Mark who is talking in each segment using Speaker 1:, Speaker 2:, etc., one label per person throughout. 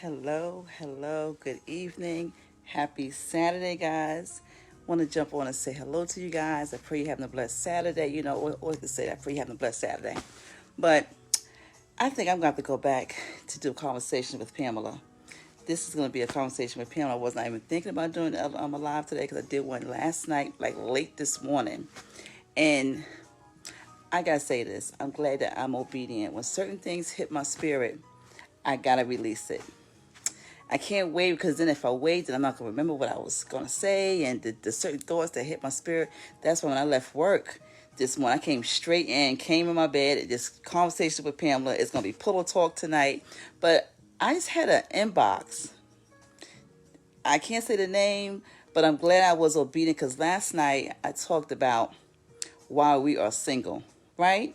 Speaker 1: Hello, good evening. Happy Saturday, guys. Want to jump on and say hello to you guys. I pray you're having a blessed Saturday. Always to say that. I pray you're having a blessed Saturday. But I think I'm going to have to go back to do a conversation with Pamela. This is going to be a conversation with Pamela. I was not even thinking about doing it on my live today because I did one last night, like late this morning. And I got to say this. I'm glad that I'm obedient. When certain things hit my spirit, I got to release it. I can't wait because then if I wait, then I'm not going to remember what I was going to say and the certain thoughts that hit my spirit. That's why when I left work this morning, I came straight in, came in my bed. This conversation with Pamela is going to be pillow talk tonight. But I just had an inbox. I can't say the name, but I'm glad I was obedient because last night I talked about why we are single, right?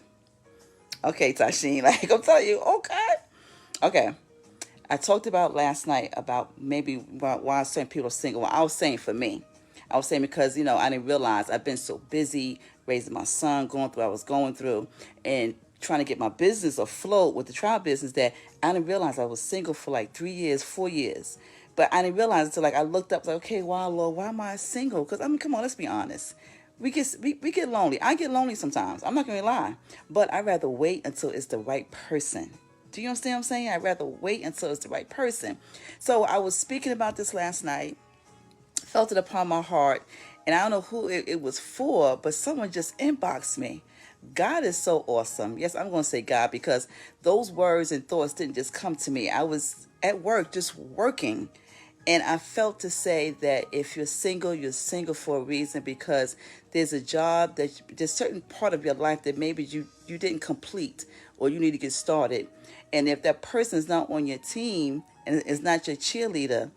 Speaker 1: Okay, Tasheen, like I'm telling you, okay. Okay. I talked about last night about maybe why certain people are single. Well, I was saying for me. I was saying because, I didn't realize I've been so busy raising my son, going through what I was going through, and trying to get my business afloat with the trial business that I didn't realize I was single for like 3 years, 4 years. But I didn't realize until like I looked up like, okay, wow, Lord, why am I single? Because come on, let's be honest. We get lonely. I get lonely sometimes. I'm not gonna lie. But I'd rather wait until it's the right person. Do you understand what I'm saying? I'd rather wait until it's the right person. So I was speaking about this last night, felt it upon my heart, and I don't know who it was for, but someone just inboxed me. God is so awesome. Yes, I'm going to say God because those words and thoughts didn't just come to me. I was at work just working. And I felt to say that if you're single for a reason because there's a job there's certain part of your life that maybe you didn't complete or you need to get started. And if that person is not on your team and is not your cheerleader,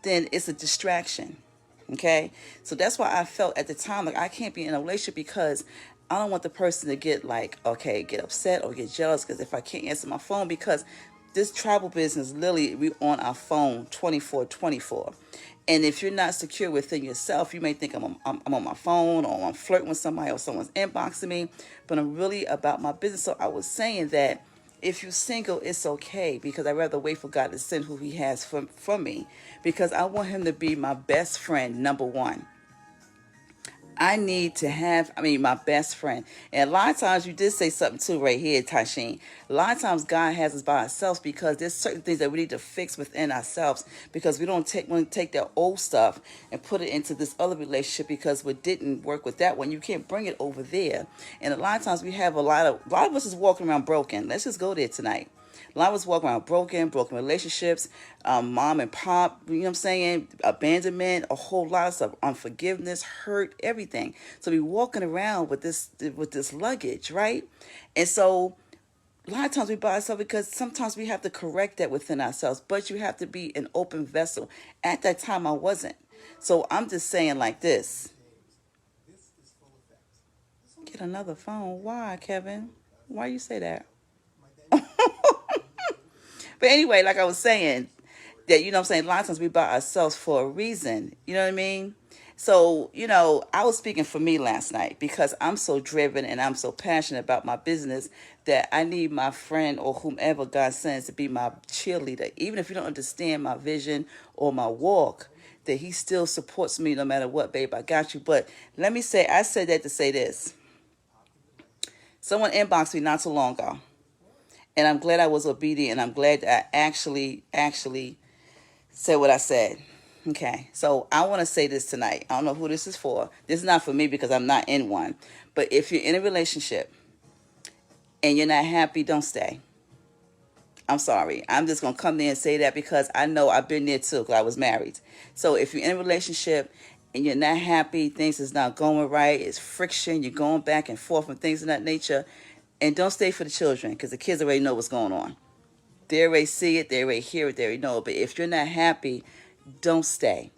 Speaker 1: then it's a distraction. Okay? So that's why I felt at the time like I can't be in a relationship because I don't want the person to get like, okay, get upset or get jealous because if I can't answer my phone because this travel business, literally, we on our phone 24/24. And if you're not secure within yourself, you may think I'm on my phone or I'm flirting with somebody or someone's inboxing me, but I'm really about my business. So I was saying that if you're single, it's okay because I'd rather wait for God to send who He has for me because I want Him to be my best friend, number one. I need to have, my best friend. And a lot of times you did say something too right here, Tasheen. A lot of times God has us by ourselves because there's certain things that we need to fix within ourselves because we don't want to take that old stuff and put it into this other relationship because what didn't work with that one, you can't bring it over there. And a lot of times we have a lot of us is walking around broken. Let's just go there tonight. A lot of us walk around broken relationships, mom and pop, you know what I'm saying? Abandonment, a whole lot of stuff, unforgiveness, hurt, everything. So we walking around with this luggage, right? And so a lot of times we buy ourselves because sometimes we have to correct that within ourselves, but you have to be an open vessel. At that time, I wasn't. So I'm just saying like this. Get another phone. Why, Kevin? Why you say that? But anyway, like I was saying, that you know what I'm saying, a lot of times we buy ourselves for a reason. You know what I mean? So, I was speaking for me last night because I'm so driven and I'm so passionate about my business that I need my friend or whomever God sends to be my cheerleader. Even if you don't understand my vision or my walk, that He still supports me no matter what, babe. I got you. But let me say, I said that to say this. Someone inboxed me not too long ago. And I'm glad I was obedient and I'm glad that I actually said what I said. Okay, so I want to say this tonight. I don't know who this is for. This is not for me because I'm not in one. But if you're in a relationship and you're not happy, don't stay. I'm sorry. I'm just going to come there and say that because I know I've been there too because I was married. So if you're in a relationship and you're not happy, things is not going right, it's friction, you're going back and forth and things of that nature, and don't stay for the children because the kids already know what's going on. They already see it, they already hear it, they already know it. But if you're not happy, don't stay.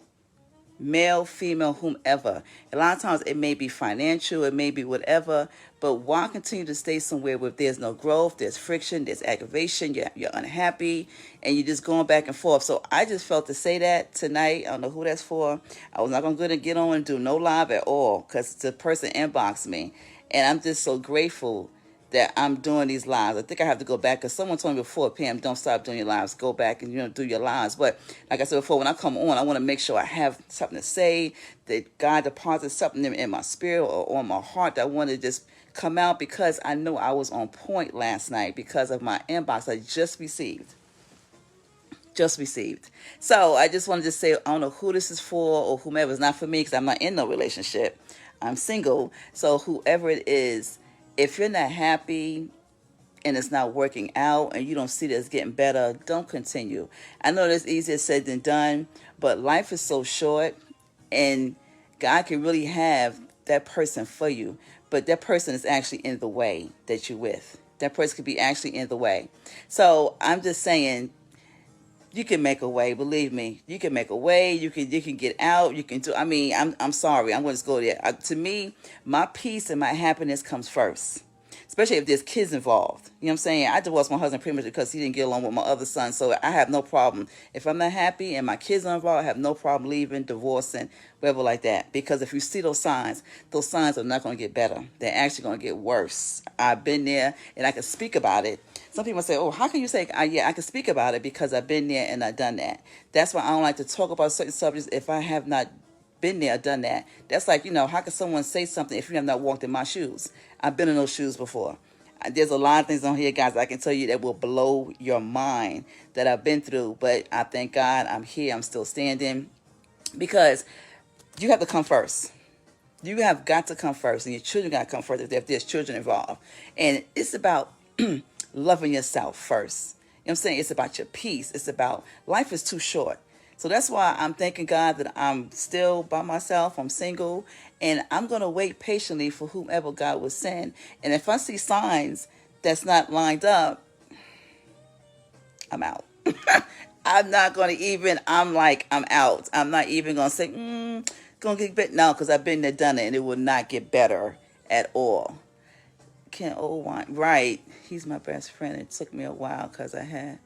Speaker 1: Male, female, whomever. A lot of times it may be financial, it may be whatever, but why continue to stay somewhere where there's no growth, there's friction, there's aggravation, you're unhappy, and you're just going back and forth. So I just felt to say that tonight. I don't know who that's for. I was not going to get on and do no live at all because the person inboxed me. And I'm just so grateful that I'm doing these lives. I think I have to go back because someone told me before, Pam, don't stop doing your lives. Go back and do your lives. But like I said before, when I come on, I want to make sure I have something to say, that God deposits something in my spirit or on my heart that I want to just come out, because I know I was on point last night because of my inbox I just received. Just received. So I just wanted to say, I don't know who this is for or whomever. It's not for me because I'm not in no relationship. I'm single. So whoever it is, if you're not happy and it's not working out and you don't see that it's getting better, don't continue. I know that's easier said than done, but life is so short, and God can really have that person for you, but that person is actually in the way that you're with. That person could be actually in the way. So I'm just saying, you can make a way. Believe me, you can make a way. You can get out. You can do. I mean, I'm sorry. I'm going to go there. To me, my peace and my happiness comes first, especially if there's kids involved. You know what I'm saying? I divorced my husband pretty much because he didn't get along with my other son. So I have no problem. If I'm not happy and my kids are involved, I have no problem leaving, divorcing, whatever like that. Because if you see those signs are not going to get better. They're actually going to get worse. I've been there and I can speak about it. Some people say, oh, how can you say, yeah, I can speak about it because I've been there and I've done that. That's why I don't like to talk about certain subjects if I have not been there, done that. That's like, how can someone say something if you have not walked in my shoes? I've been in those shoes before. There's a lot of things on here, guys, I can tell you that will blow your mind that I've been through. But I thank God I'm here. I'm still standing, because you have to come first. You have got to come first, and your children got to come first if there's children involved. And it's about loving yourself first. You know what I'm saying? It's about your peace. It's about, life is too short. So that's why I'm thanking God that I'm still by myself. I'm single, and I'm going to wait patiently for whomever God will send. And if I see signs that's not lined up, I'm out. I'm not going to even, I'm out. I'm not even going to say, going to get better. No, because I've been there, done it, and it will not get better at all. Ken Oldwine, right. He's my best friend. It took me a while because I had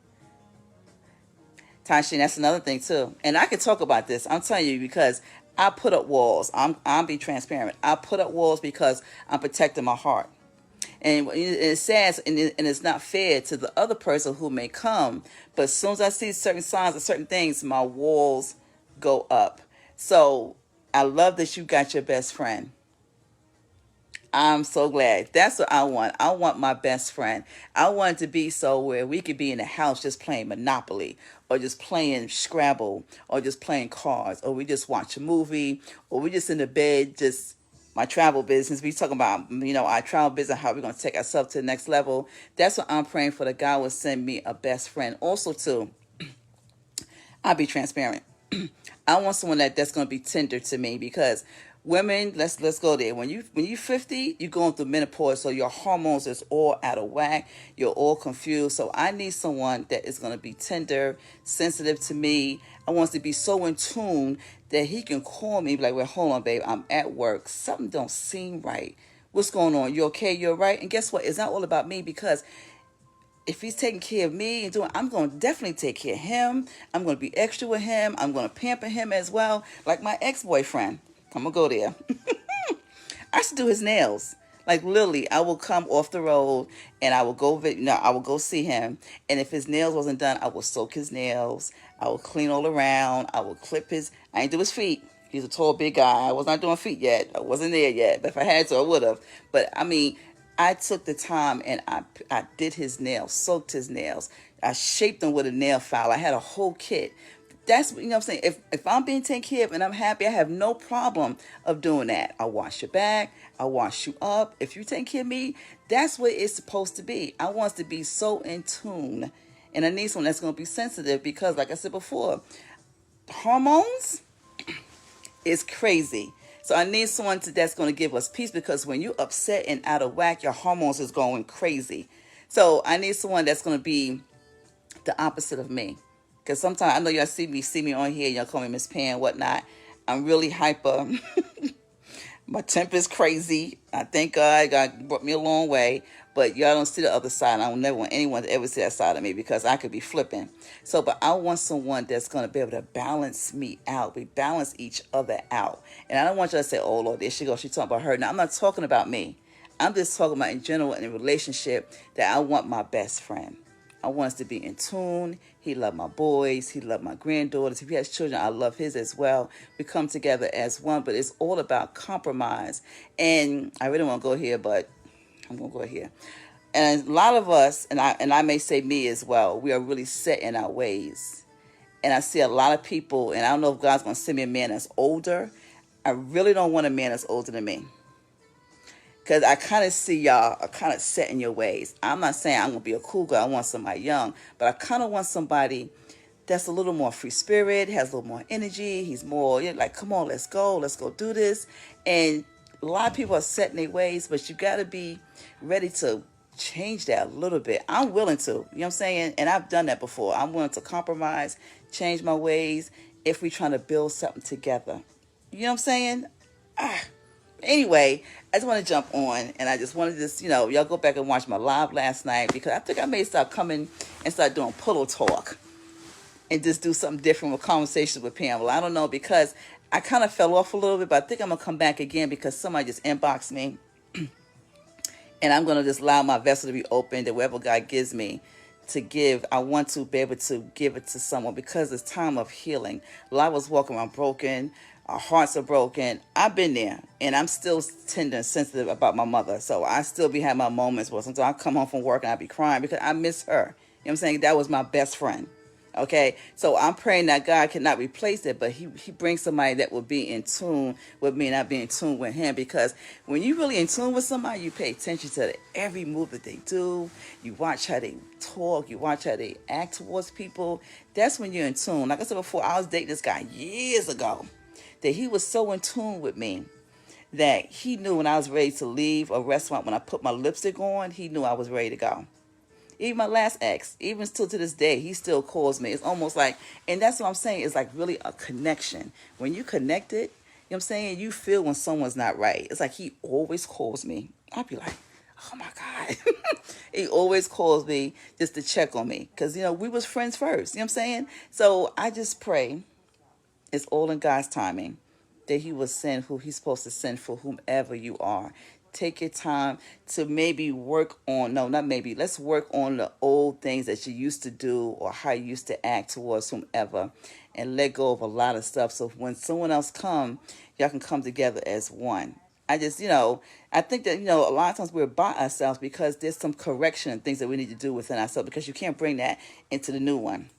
Speaker 1: Tashin. That's another thing too. And I can talk about this. I'm telling you, because I put up walls. I'm be transparent. I put up walls because I'm protecting my heart. And it's sad, and it's not fair to the other person who may come. But as soon as I see certain signs of certain things, my walls go up. So I love that you got your best friend. I'm so glad. That's what I want. I want my best friend. I want it to be so where we could be in the house just playing Monopoly, or just playing Scrabble, or just playing cards, or we just watch a movie, or we just in the bed, just my travel business. We talking about, our travel business, how we're going to take ourselves to the next level. That's what I'm praying for, that God will send me a best friend. Also, too, I'll be transparent. I want someone that's going to be tender to me, because women, let's go there. When you 50, you're going through menopause, so your hormones is all out of whack. You're all confused. So I need someone that is going to be tender, sensitive to me. I want to be so in tune that he can call me, be like, well, hold on, babe, I'm at work. Something don't seem right. What's going on? You okay? You're right. And guess what? It's not all about me, because if he's taking care of me and I'm going to definitely take care of him. I'm going to be extra with him. I'm going to pamper him as well. Like my ex-boyfriend. I'm going to go there. I used to do his nails. Like literally, I will come off the road and I will go see him. And if his nails wasn't done, I will soak his nails. I will clean all around. I will I ain't do his feet. He's a tall, big guy. I was not doing feet yet. I wasn't there yet. But if I had to, I would have. But I mean, I took the time and I did his nails, soaked his nails. I shaped them with a nail file. I had a whole kit. That's, what I'm saying. If I'm being taken care of and I'm happy, I have no problem of doing that. I wash your back. I wash you up. If you take care of me, that's what it's supposed to be. I want to be so in tune. And I need someone that's going to be sensitive, because, like I said before, hormones is crazy. So I need someone that's going to give us peace, because when you're upset and out of whack, your hormones is going crazy. So I need someone that's going to be the opposite of me. Because sometimes I know y'all see me on here, y'all call me Miss Pan, whatnot. I'm really hyper. My temper is crazy. I thank God brought me a long way. But y'all don't see the other side. I don't never want anyone to ever see that side of me, because I could be flipping. So, but I want someone that's going to be able to balance me out. We balance each other out. And I don't want you to say, oh, Lord, there she goes. She's talking about her. Now, I'm not talking about me. I'm just talking about in general in a relationship that I want my best friend. I want us to be in tune. He loved my boys. He loved my granddaughters. If he has children, I love his as well. We come together as one, but it's all about compromise. And I really want to go here, but I'm going to go here. And a lot of us, and I may say me as well, we are really set in our ways. And I see a lot of people, and I don't know if God's going to send me a man that's older. I really don't want a man that's older than me. Because I kind of see y'all are kind of set in your ways. I'm not saying I'm going to be a cool girl. I want somebody young. But I kind of want somebody that's a little more free spirit, has a little more energy. He's more like, come on, let's go do this. And a lot of people are set in their ways, but you got to be ready to change that a little bit. I'm willing to, you know what I'm saying? And I've done that before. I'm willing to compromise, change my ways if we're trying to build something together. You know what I'm saying? Anyway, I just want to jump on, and I just wanted to, y'all go back and watch my live last night, because I think I may start coming and start doing pillow talk and just do something different with conversations with Pamela. I don't know, because I kind of fell off a little bit, but I think I'm going to come back again because somebody just inboxed me. And I'm going to just allow my vessel to be open, that whatever God gives me to give, I want to be able to give it to someone, because it's time of healing. A lot of us walking around broken. Our hearts are broken. I've been there, and I'm still tender and sensitive about my mother. So I still be having my moments where sometimes I come home from work and I be crying because I miss her. You know what I'm saying? That was my best friend. Okay, so I'm praying that God cannot replace it, but he brings somebody that will be in tune with me and not be in tune with him. Because when you really in tune with somebody, you pay attention to every move that they do. You watch how they talk. You watch how they act towards people. That's when you're in tune. Like I said before, I was dating this guy years ago, that he was so in tune with me that he knew when I was ready to leave a restaurant, when I put my lipstick on, he knew I was ready to go. Even my last ex, even still to this day, he still calls me. It's almost like, and that's what I'm saying, it's like really a connection. When you connect it, you know what I'm saying, you feel when someone's not right. It's like he always calls me. I'd be like, oh my God. He always calls me just to check on me. Because, we was friends first. You know what I'm saying? So I just pray, it's all in God's timing, that he will send who he's supposed to send for whomever you are. Take your time to maybe work on, let's work on the old things that you used to do or how you used to act towards whomever, and let go of a lot of stuff. So when someone else come, y'all can come together as one. I just, I think that, a lot of times we're by ourselves because there's some correction and things that we need to do within ourselves, because you can't bring that into the new one.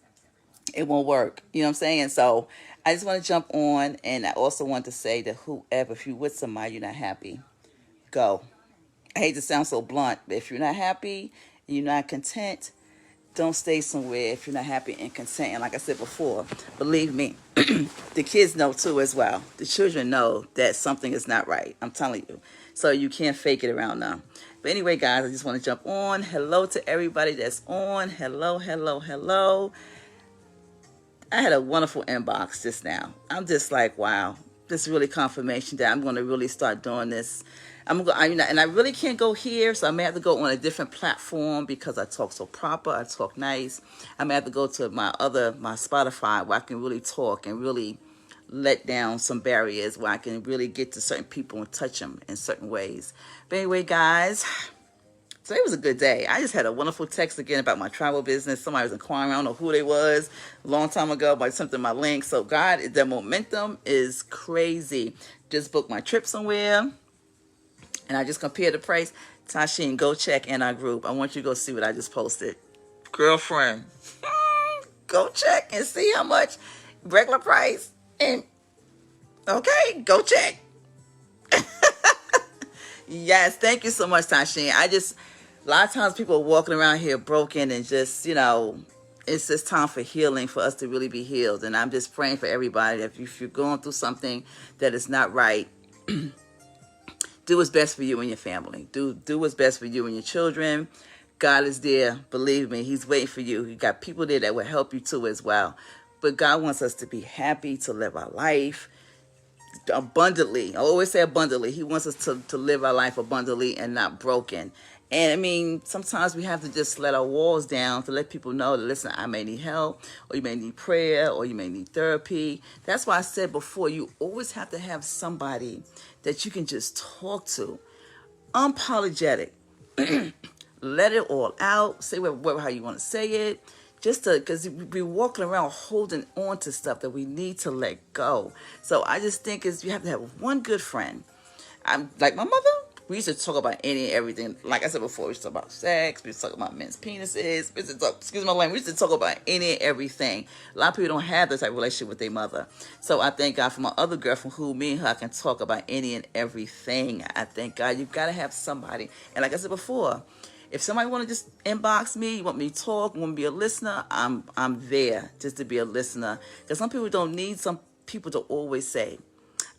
Speaker 1: It won't work. You know what I'm saying? So I just want to jump on, and I also want to say that whoever, if you're with somebody, you're not happy, go. I hate to sound so blunt, but if you're not happy and you're not content, don't stay somewhere if you're not happy and content. And like I said before, believe me, the kids know too as well. The children know that something is not right. I'm telling you. So you can't fake it around them. But anyway, guys, I just want to jump on. Hello to everybody that's on. Hello, hello, hello. I had a wonderful inbox just now. I'm just like, wow, this is really confirmation that I'm going to really start doing this. And I really can't go here, so I may have to go on a different platform because I talk so proper, I talk nice. I may have to go to my Spotify where I can really talk and really let down some barriers, where I can really get to certain people and touch them in certain ways. But anyway, guys, today was a good day. I just had a wonderful text again about my travel business. Somebody was inquiring, I don't know who they was, a long time ago, about something in my link. So God, the momentum is crazy. Just booked my trip somewhere, and I just compared the price. Tashin, go check in our group. I want you to go see what I just posted. Girlfriend, go check and see how much regular price. And okay, go check. Yes, thank you so much, Tashin. A lot of times people are walking around here broken and just, it's just time for healing, for us to really be healed. And I'm just praying for everybody that if you're going through something that is not right, do what's best for you and your family. Do what's best for you and your children. God is there. Believe me, he's waiting for you. You got people there that will help you too as well. But God wants us to be happy, to live our life abundantly. I always say abundantly. He wants us to live our life abundantly and not broken. And sometimes we have to just let our walls down to let people know that, listen, I may need help, or you may need prayer, or you may need therapy. That's why I said before, you always have to have somebody that you can just talk to. unapologetic. Let it all out. Say whatever how you want to say it. Just to, because we're walking around holding on to stuff that we need to let go. So I just think is you have to have one good friend. I'm like my mother. We used to talk about any and everything. Like I said before, we used to talk about sex. We used to talk about men's penises. We used to talk, excuse my language. We used to talk about any and everything. A lot of people don't have this type of relationship with their mother. So I thank God for my other girlfriend who me and her can talk about any and everything. I thank God you've got to have somebody. And like I said before, if somebody want to just inbox me, you want me to talk, want me to be a listener, I'm there just to be a listener. Because some people don't need some people to always say,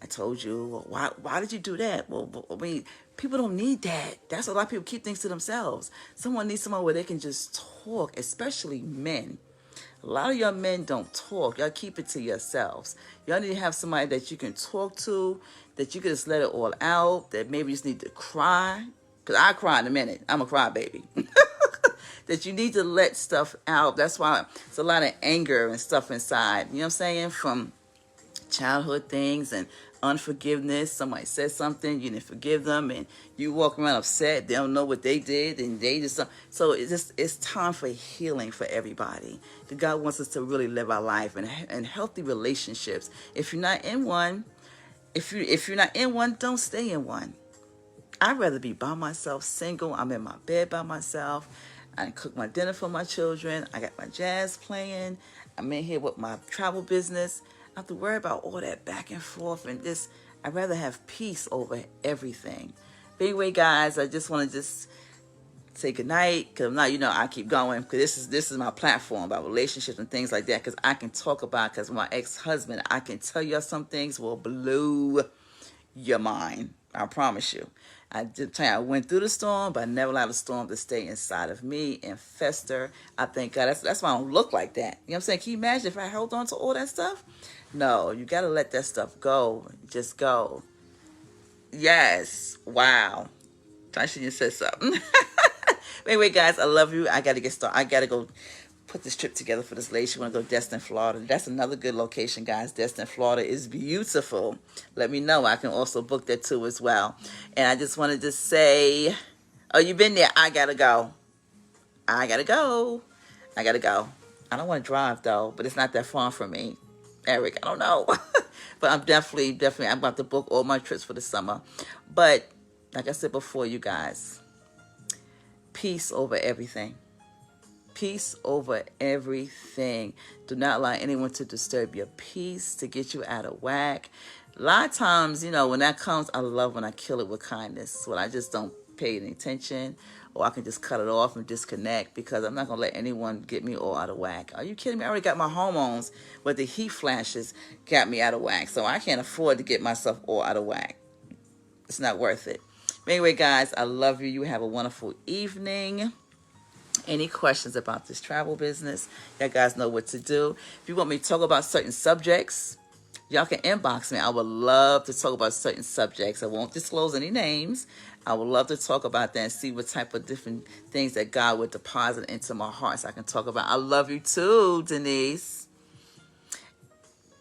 Speaker 1: I told you, well, why did you do that? Well, I mean, people don't need that. That's a lot of people keep things to themselves. Someone needs someone where they can just talk, especially men. A lot of y'all men don't talk. Y'all keep it to yourselves. Y'all need to have somebody that you can talk to, that you can just let it all out, that maybe you just need to cry. Because I cry in a minute. I'm a crybaby. That you need to let stuff out. That's why it's a lot of anger and stuff inside. You know what I'm saying? From childhood things and unforgiveness. Somebody said something, you didn't forgive them, and you walk around upset. They don't know what they did, and they just so it's time for healing for everybody. God wants us to really live our life and healthy relationships. If you're not in one, if you're not in one, don't stay in one. I'd rather be by myself, single. I'm in my bed by myself. I cook my dinner for my children. I got my jazz playing. I'm in here with my travel business. I have to worry about all that back and forth and this. I'd rather have peace over everything. But anyway, guys, I just want to just say goodnight. Because I'm not, I keep going. Because this is my platform about relationships and things like that. Because I can talk about, because my ex-husband, I can tell you some things will blow your mind. I promise you. I did tell you I went through the storm, but I never allowed the storm to stay inside of me and fester. I thank God. That's why I don't look like that. You know what I'm saying? Can you imagine if I held on to all that stuff? No, you got to let that stuff go. Just go. Yes. Wow. I shouldn't have said something. Anyway, guys, I love you. I got to get started. I got to go put this trip together for this lady. She want to go to Destin, Florida. That's another good location, guys. Destin, Florida is beautiful. Let me know. I can also book that too as well. And I just wanted to say, oh, you've been there. I got to go. I got to go. I got to go. I don't want to drive, though, but it's not that far from me. Eric, I don't know. But I'm definitely, I'm about to book all my trips for the summer. But like I said before, you guys, peace over everything. Peace over everything. Do not allow anyone to disturb your peace, to get you out of whack. A lot of times, when that comes, I love when I kill it with kindness. When I just don't pay any attention, or I can just cut it off and disconnect, because I'm not going to let anyone get me all out of whack. Are you kidding me? I already got my hormones, but the heat flashes got me out of whack. So I can't afford to get myself all out of whack. It's not worth it. Anyway, guys, I love you. You have a wonderful evening. Any questions about this travel business, you guys know what to do. If you want me to talk about certain subjects, y'all can inbox me. I would love to talk about certain subjects. I won't disclose any names. I would love to talk about that and see what type of different things that God would deposit into my heart so I can talk about. I love you too, Denise.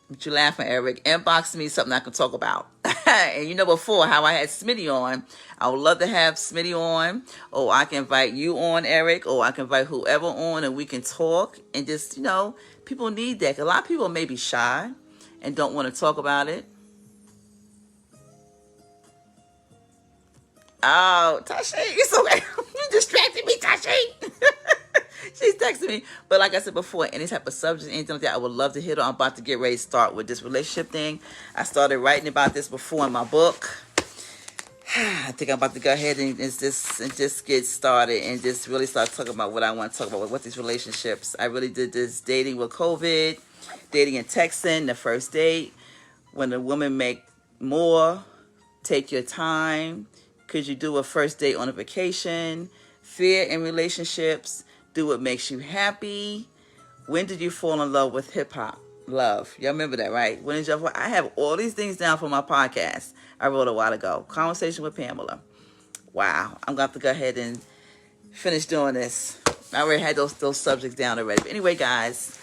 Speaker 1: What you laughing, Eric? Inbox me something I can talk about. And before how I had Smitty on, I would love to have Smitty on, or I can invite you on, Eric, or I can invite whoever on, and we can talk and just, people need that. A lot of people may be shy and don't want to talk about it. Oh, Tashi, it's okay. You distracted me, Tashi. She's texting me. But like I said before, any type of subject, anything like that, I would love to hit on. I'm about to get ready to start with this relationship thing. I started writing about this before in my book. I think I'm about to go ahead and just get started and just really start talking about what I want to talk about with these relationships. I really did this dating with COVID, dating and texting, the first date. When the woman make more, take your time. Could you do a first date on a vacation? Fear in relationships. Do what makes you happy. When did you fall in love with hip hop? Love. Y'all remember that, right? When did y'all? I have all these things down for my podcast I wrote a while ago. Conversation with Pamela. Wow. I'm going to have to go ahead and finish doing this. I already had those subjects down already. But anyway, guys.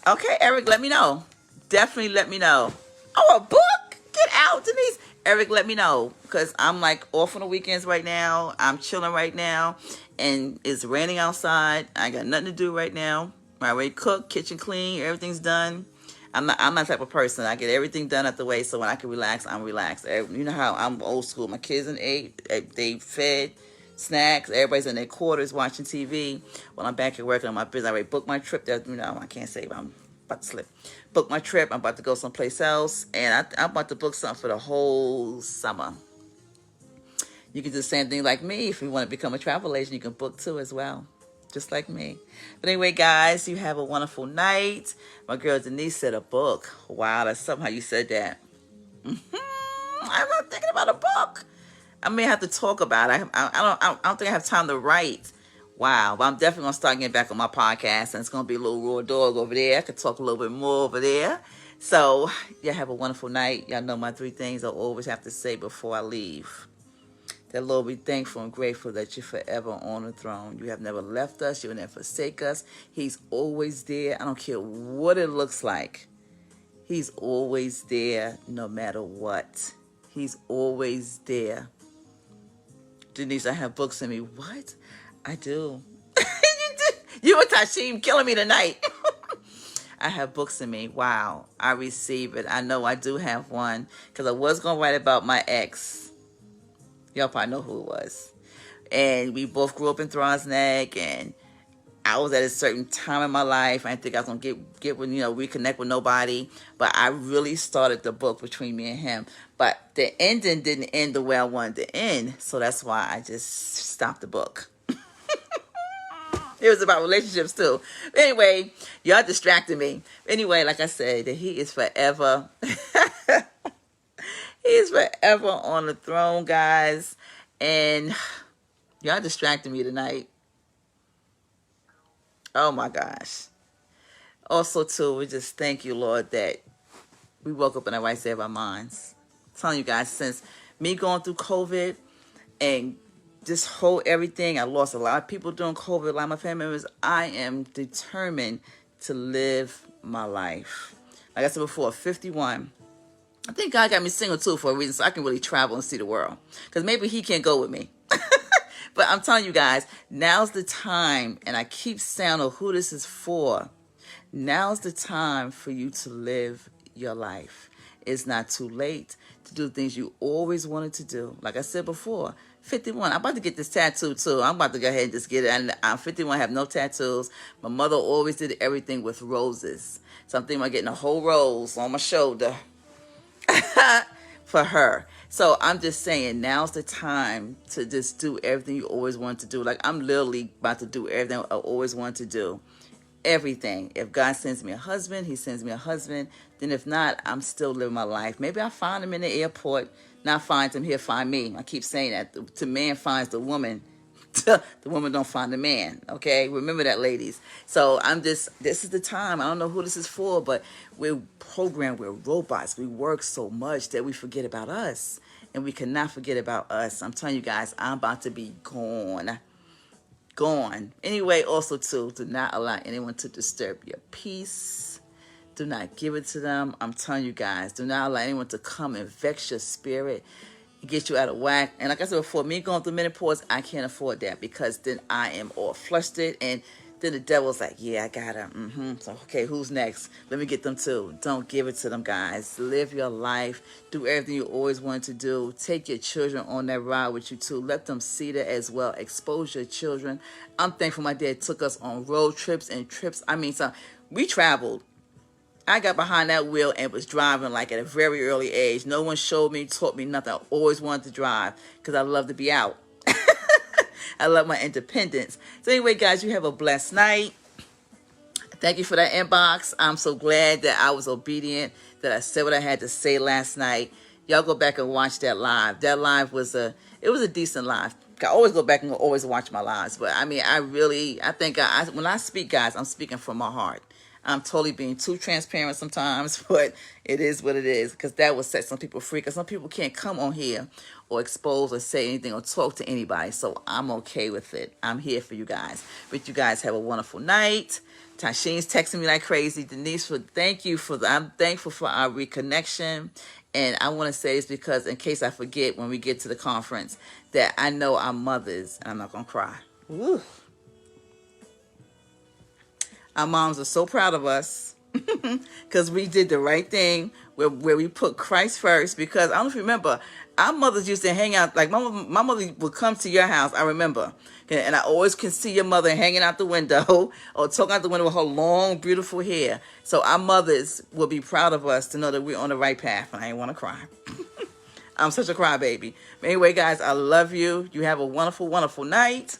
Speaker 1: Okay, Eric, let me know. Definitely let me know. Oh, a book? Get out, Denise. Eric, let me know, because I'm like off on the weekends right now. I'm chilling right now, and it's raining outside. I got nothing to do right now. I already cooked, kitchen clean, everything's done. I'm not the type of person. I get everything done at the way, so when I can relax, I'm relaxed. You know how I'm old school. My kids and they fed, snacks. Everybody's in their quarters watching TV. When I'm back at work on my business, I already booked my trip. That I can't say, but I'm about to slip. Book my trip. I'm about to go someplace else, and I'm about to book something for the whole summer. You can do the same thing like me. If you want to become a travel agent, you can book too as well, just like me. But anyway, guys, you have a wonderful night. My girl Denise said a book. Wow, that's somehow you said that. I'm not thinking about a book. I may have to talk about it. I don't think I have time to write. Wow, but I'm definitely going to start getting back on my podcast, and it's going to be a little raw dog over there. I could talk a little bit more over there. So, y'all have a wonderful night. Y'all know my 3 things I always have to say before I leave. That Lord, we thankful and grateful that you're forever on the throne. You have never left us. You will never forsake us. He's always there. I don't care what it looks like. He's always there no matter what. He's always there. Denise, I have books in me. What? I do. You and Tashim killing me tonight. I have books in me. Wow. I receive it. I know I do have one, because I was going to write about my ex. Y'all probably know who it was. And we both grew up in Throngs Neck, and I was at a certain time in my life. I didn't think I was going to get with, reconnect with nobody. But I really started the book between me and him. But the ending didn't end the way I wanted to end. So that's why I just stopped the book. It was about relationships too. Anyway, y'all distracted me. Anyway, like I said, that he is forever. He is forever on the throne, guys. And y'all distracted me tonight. Oh my gosh. Also, too, we just thank you, Lord, that we woke up in the right state of our minds. I'm telling you guys, since me going through COVID and this whole everything, I lost a lot of people during COVID, a lot of my family members. I am determined to live my life. Like I said before, 51. I think God got me single too for a reason, so I can really travel and see the world. Because maybe he can't go with me. But I'm telling you guys, now's the time, and I keep saying who this is for. Now's the time for you to live your life. It's not too late to do things you always wanted to do. Like I said before, 51. I'm about to get this tattoo too. I'm about to go ahead and just get it. And I'm 51, I have no tattoos. My mother always did everything with roses. So I'm thinking about getting a whole rose on my shoulder for her. So I'm just saying, now's the time to just do everything you always wanted to do. Like, I'm literally about to do everything I always wanted to do. Everything. If God sends me a husband, he sends me a husband. Then if not, I'm still living my life. Maybe I'll find him in the airport. Not find him, he'll find me. I keep saying that. The man finds the woman. The woman don't find the man. Okay? Remember that, ladies. So this is the time. I don't know who this is for, but we're programmed, we're robots. We work so much that we forget about us. And we cannot forget about us. I'm telling you guys, I'm about to be gone. Anyway, also too, do not allow anyone to disturb your peace. Do not give it to them. I'm telling you guys, do not allow anyone to come and vex your spirit, get you out of whack. And like I said before, me going through menopause, I can't afford that, because then I am all flustered, and then the devil's like, yeah, I got her. So, okay, who's next? Let me get them too. Don't give it to them, guys. Live your life. Do everything you always wanted to do. Take your children on that ride with you too. Let them see that as well. Expose your children. I'm thankful my dad took us on road trips and trips. So we traveled. I got behind that wheel and was driving like at a very early age. No one showed me, taught me nothing. I always wanted to drive because I love to be out. I love my independence. So anyway, guys, you have a blessed night. Thank you for that inbox. I'm so glad that I was obedient, that I said what I had to say last night. Y'all go back and watch that live. That live was a decent live. I always go back and always watch my lives. But I mean, I think when I speak, guys, I'm speaking from my heart. I'm totally being too transparent sometimes, but it is what it is, because that will set some people free, because some people can't come on here or expose or say anything or talk to anybody, so I'm okay with it. I'm here for you guys. But you guys have a wonderful night. Tashin's texting me like crazy. Denise, I'm thankful for our reconnection, And I want to say this because in case I forget when we get to the conference, that I know our mothers, and I'm not going to cry. Woo. Our moms are so proud of us because we did the right thing where we put Christ first. Because I don't know if you remember, our mothers used to hang out, like my mother would come to your house, I remember. And I always can see your mother hanging out the window or talking out the window with her long, beautiful hair. So our mothers will be proud of us to know that we're on the right path. And I ain't want to cry. I'm such a crybaby. Anyway, guys, I love you. You have a wonderful, wonderful night.